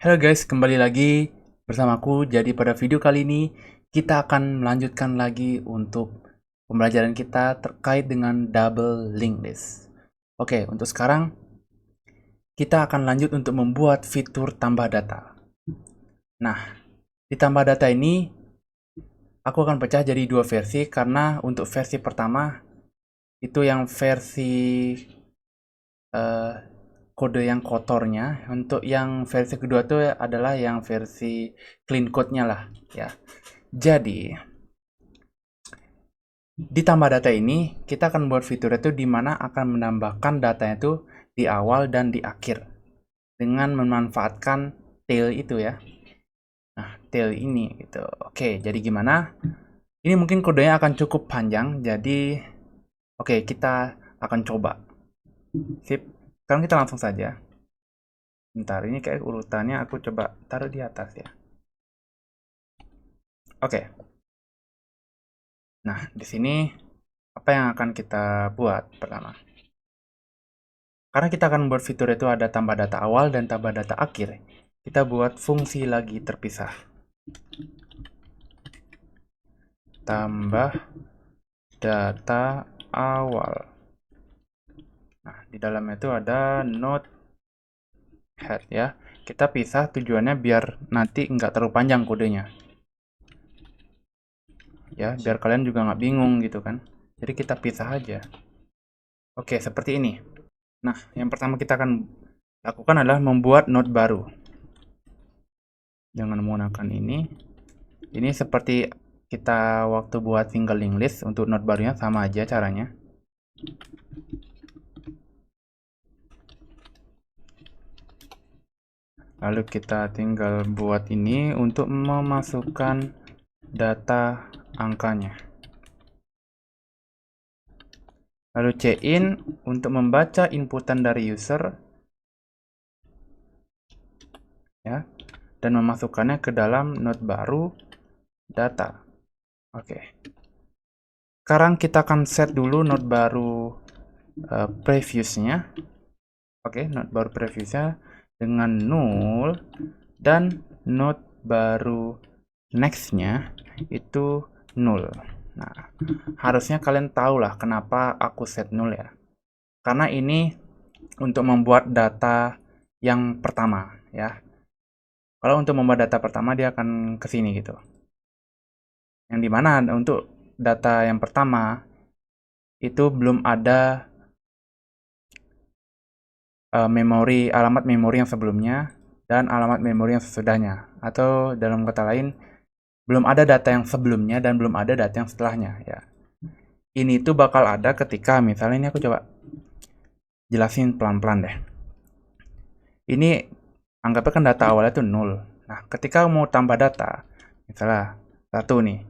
Halo guys, kembali lagi bersamaku. Jadi pada video kali ini kita akan melanjutkan lagi untuk pembelajaran kita terkait dengan double linked list. Oke, untuk sekarang kita akan lanjut untuk membuat fitur tambah data. Nah, di tambah data ini aku akan pecah jadi dua versi karena untuk versi pertama itu yang versi eh, kode yang kotornya. Untuk yang versi kedua itu adalah yang versi clean code-nya lah ya. Jadi, di tambah data ini kita akan buat fitur itu di mana akan menambahkan datanya itu di awal dan di akhir dengan memanfaatkan tail itu ya. Nah, tail ini gitu. Oke, jadi gimana? Ini mungkin kodenya akan cukup panjang, jadi oke, kita akan coba. Sip. Sekarang kita langsung saja. Bentar, ini kayak urutannya aku coba taruh di atas ya. Oke. Nah, di sini apa yang akan kita buat pertama? Karena kita akan membuat fitur itu ada tambah data awal dan tambah data akhir, kita buat fungsi lagi terpisah. Tambah data awal. Nah, di dalamnya itu ada node head ya. Kita pisah tujuannya biar nanti nggak terlalu panjang kodenya. Ya, biar kalian juga nggak bingung gitu kan. Jadi kita pisah aja. Oke, seperti ini. Nah, yang pertama kita akan lakukan adalah membuat node baru. Jangan menggunakan ini. Ini seperti kita waktu buat single linked list, untuk node barunya sama aja caranya. Lalu kita tinggal buat ini untuk memasukkan data angkanya. Lalu cin untuk membaca inputan dari user ya, dan memasukkannya ke dalam node baru data. Oke. Sekarang kita akan set dulu node baru previousnya. Oke, node baru previousnya dengan null, dan node baru nextnya itu null. Nah, harusnya kalian tahu lah kenapa aku set null ya. Karena ini untuk membuat data yang pertama ya. Kalau untuk membuat data pertama dia akan ke sini gitu. Yang dimana untuk data yang pertama itu belum ada alamat memori yang sebelumnya dan alamat memori yang sesudahnya. Atau dalam kata lain, belum ada data yang sebelumnya dan belum ada data yang setelahnya ya. Ini tuh bakal ada ketika misalnya, ini aku coba jelasin pelan-pelan deh. Ini anggapnya kan data awalnya tuh 0. Nah, ketika mau tambah data, misalnya satu nih,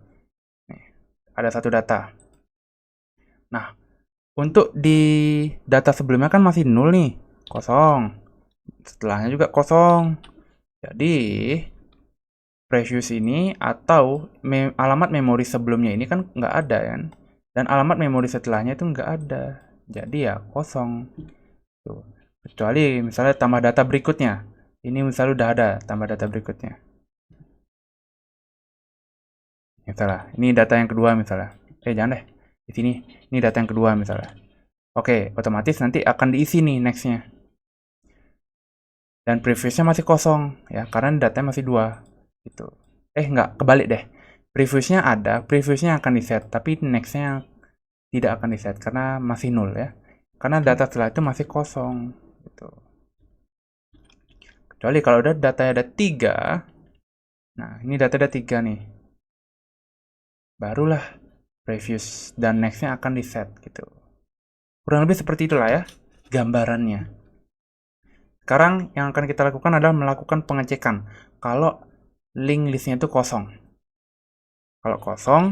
ada satu data. Nah, untuk di data sebelumnya kan masih 0 nih, kosong. Setelahnya juga kosong. Jadi, previous ini atau alamat memori sebelumnya ini kan nggak ada kan, dan alamat memori setelahnya itu nggak ada, jadi ya kosong tuh. Kecuali misalnya tambah data berikutnya, ini misalnya udah ada tambah data berikutnya, misalnya ini data yang kedua misalnya, jangan deh, di sini ini data yang kedua misalnya. Oke, otomatis nanti akan diisi nih nextnya, dan previousnya masih kosong ya karena datanya masih dua gitu. Nggak, kebalik deh. Previousnya ada, previousnya akan di set, tapi nextnya tidak akan di set karena masih nol ya. Karena data setelah itu masih kosong gitu. Kecuali kalau udah datanya ada 3, nah ini data ada 3 nih, barulah previous dan nextnya akan di set gitu. Kurang lebih seperti itulah ya gambarannya. Sekarang yang akan kita lakukan adalah melakukan pengecekan kalau link listnya itu kosong. Kalau kosong,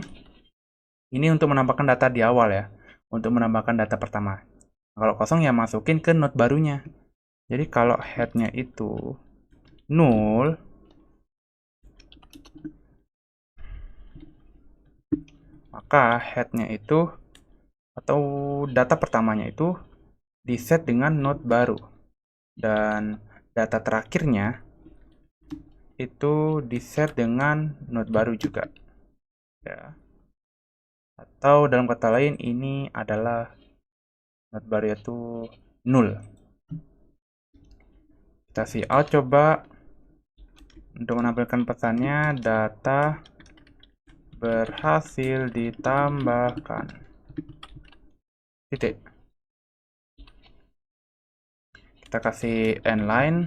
ini untuk menambahkan data di awal ya, untuk menambahkan data pertama. Kalau kosong ya masukin ke node barunya. Jadi kalau headnya itu 0, maka headnya itu atau data pertamanya itu di set dengan node baru. Dan data terakhirnya itu di set dengan node baru juga, ya. Atau dalam kata lain, ini adalah node baru yaitu 0. Kita cout coba untuk menampilkan pesannya, data berhasil ditambahkan. Titik. Kita kasih end line,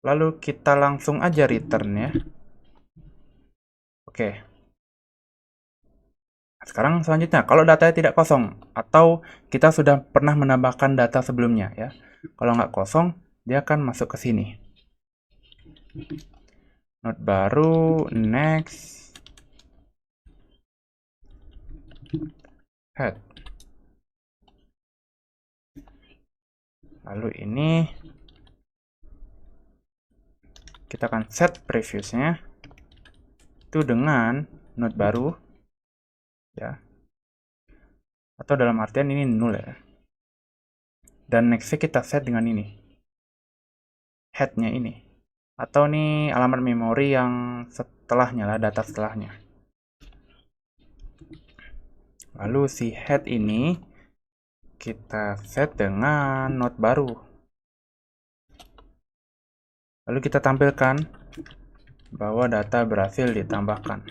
lalu kita langsung aja return ya. Oke. Sekarang selanjutnya, kalau datanya tidak kosong atau kita sudah pernah menambahkan data sebelumnya ya. Kalau nggak kosong, dia akan masuk ke sini. Node baru, next, head. Lalu ini kita akan set previewsnya itu dengan node baru ya, atau dalam artian ini 0 ya. Dan nextnya kita set dengan ini, headnya ini, atau nih alamat memori yang setelahnya lah, data setelahnya. Lalu si head ini kita set dengan node baru. Lalu kita tampilkan bahwa data berhasil ditambahkan.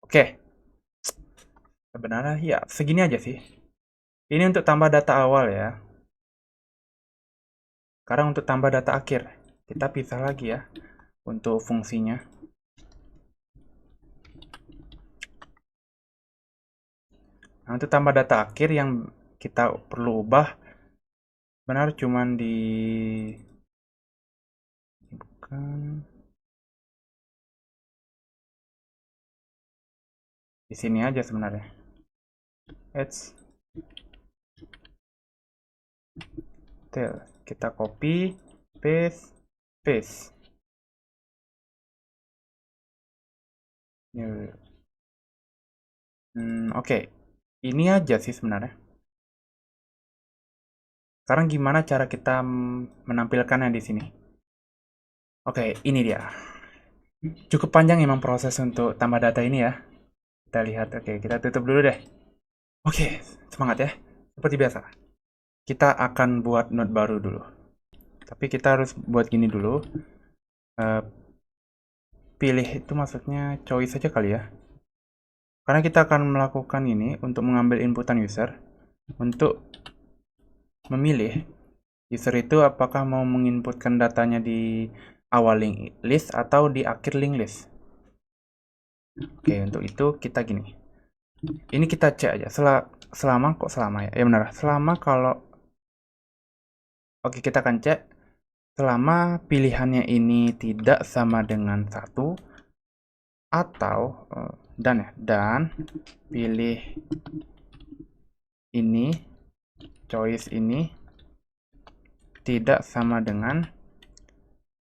Oke. Sebenarnya ya segini aja sih. Ini untuk tambah data awal ya. Sekarang untuk tambah data akhir. Kita pisah lagi ya untuk fungsinya. Nah, untuk tambah data akhir yang kita perlu ubah benar cuman di sini aja sebenarnya. Kita copy, paste. Oke. Ini aja sih sebenarnya. Sekarang gimana cara kita menampilkannya di sini? Oke, ini dia. Cukup panjang emang proses untuk tambah data ini ya. Kita lihat, oke, kita tutup dulu deh. Oke, semangat ya. Seperti biasa. Kita akan buat node baru dulu. Tapi kita harus buat gini dulu. Pilih itu maksudnya choice aja kali ya. Karena kita akan melakukan ini untuk mengambil inputan user. Untuk memilih user itu apakah mau menginputkan datanya di awal link list atau di akhir link list. Oke, untuk itu kita gini. Ini kita cek aja. Selama ya? Ya benar. Selama kalau oke, kita akan cek selama pilihannya ini tidak sama dengan 1 atau dan pilih ini choice ini tidak sama dengan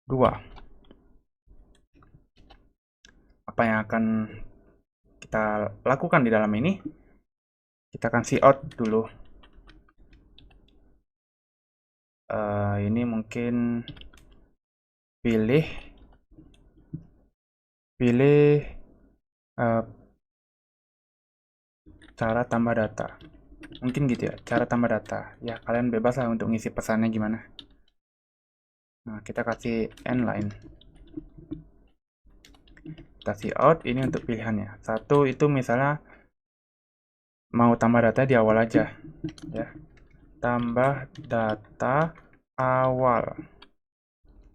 2. Apa yang akan kita lakukan di dalam ini? Kita akan cout dulu. Ini mungkin pilih cara tambah data. Mungkin gitu ya, cara tambah data. Ya, kalian bebas lah untuk ngisi pesannya gimana. Nah, kita kasih end line. Kita cout, ini untuk pilihannya. 1 itu misalnya mau tambah data di awal aja. Ya. Tambah data awal.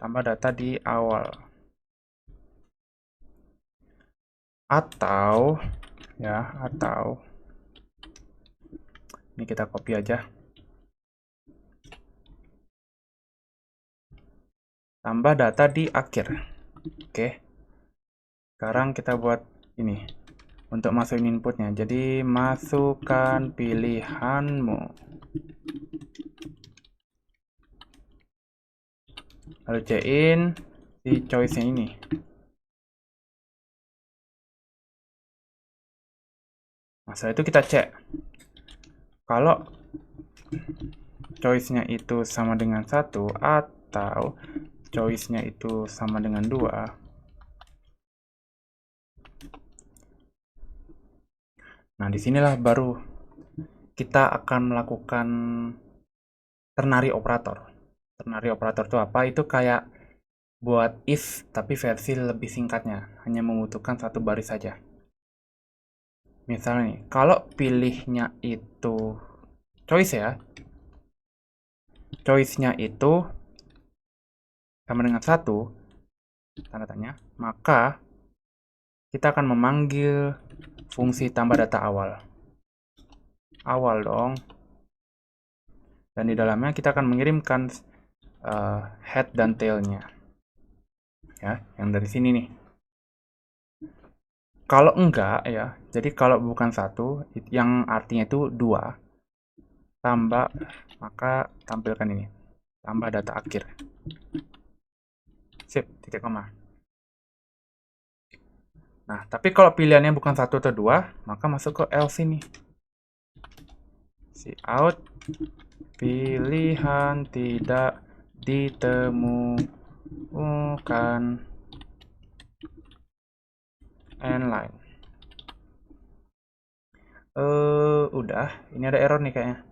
Tambah data di awal. Atau ini kita copy aja. Tambah data di akhir. Oke. Sekarang kita buat ini untuk masukin inputnya. Jadi masukkan pilihanmu. Lalu cekin si choice-nya ini. Nah, setelah itu kita cek. Kalau choice-nya itu sama dengan 1 atau choice-nya itu sama dengan 2, nah disinilah baru kita akan melakukan ternary operator. Ternary operator itu apa? Itu kayak buat if tapi versi lebih singkatnya, hanya membutuhkan satu baris saja. Misalnya nih, kalau pilihnya itu choice ya, choice-nya itu sama dengan 1, tanda tanya, maka kita akan memanggil fungsi tambah data awal. Awal dong. Dan di dalamnya kita akan mengirimkan head dan tail-nya. Ya, yang dari sini nih. Kalau enggak ya, jadi kalau bukan 1, yang artinya itu 2, tambah, maka tampilkan ini, tambah data akhir. Sip, titik koma. Nah, tapi kalau pilihannya bukan 1 atau 2, maka masuk ke else ini. Cout pilihan tidak ditemukan endline. Udah, ini ada error nih kayaknya.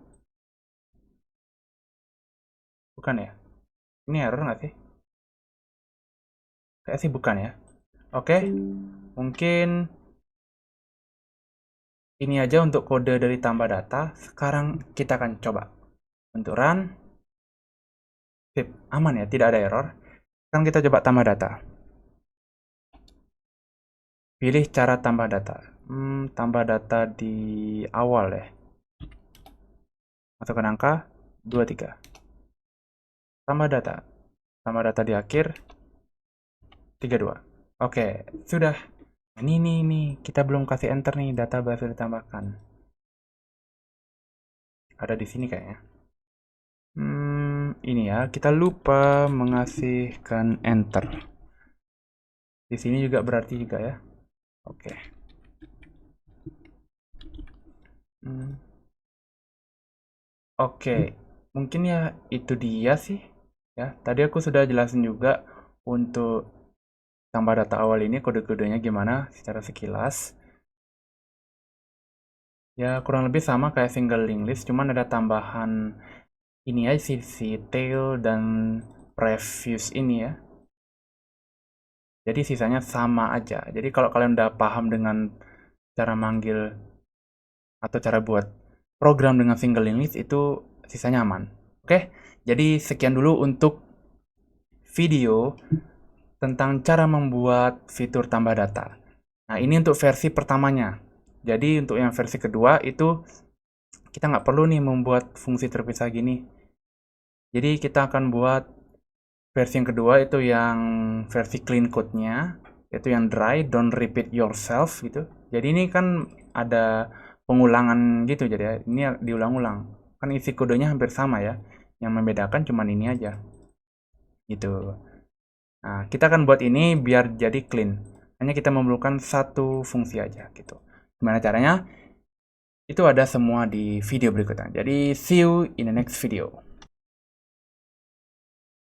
Bukan ya? Ini error nggak sih? Kayaknya sih bukan ya. Oke, mungkin ini aja untuk kode dari tambah data. Sekarang kita akan coba untuk run. Sip, aman ya, tidak ada error. Sekarang kita coba tambah data. Pilih cara tambah data. Tambah data di awal ya. Masukkan angka 23. Tambah data. Tambah data di akhir 32. Oke, sudah. Ini kita belum kasih enter nih, data berhasil ditambahkan. Ada di sini kayaknya. Ini ya, kita lupa mengasihkan enter. Di sini juga berarti juga ya. Oke. Oke, mungkin ya itu dia sih. Ya, tadi aku sudah jelasin juga untuk tambah data awal ini kode-kodenya gimana secara sekilas. Ya, kurang lebih sama kayak single linked list, cuman ada tambahan ini aja si tail dan previous ini ya. Jadi sisanya sama aja. Jadi kalau kalian udah paham dengan cara manggil atau cara buat program dengan single linked list, itu sisanya aman. Oke, jadi sekian dulu untuk video tentang cara membuat fitur tambah data. Nah, ini untuk versi pertamanya. Jadi untuk yang versi kedua itu kita nggak perlu nih membuat fungsi terpisah gini. Jadi kita akan buat versi yang kedua itu yang versi clean code-nya, yaitu yang dry, don't repeat yourself gitu. Jadi ini kan ada pengulangan gitu, jadi ini diulang-ulang. Kan isi kodenya hampir sama ya. Yang membedakan cuma ini aja. Gitu. Nah, kita akan buat ini biar jadi clean. Hanya kita memerlukan satu fungsi aja gitu. Gimana caranya? Itu ada semua di video berikutnya. Jadi see you in the next video.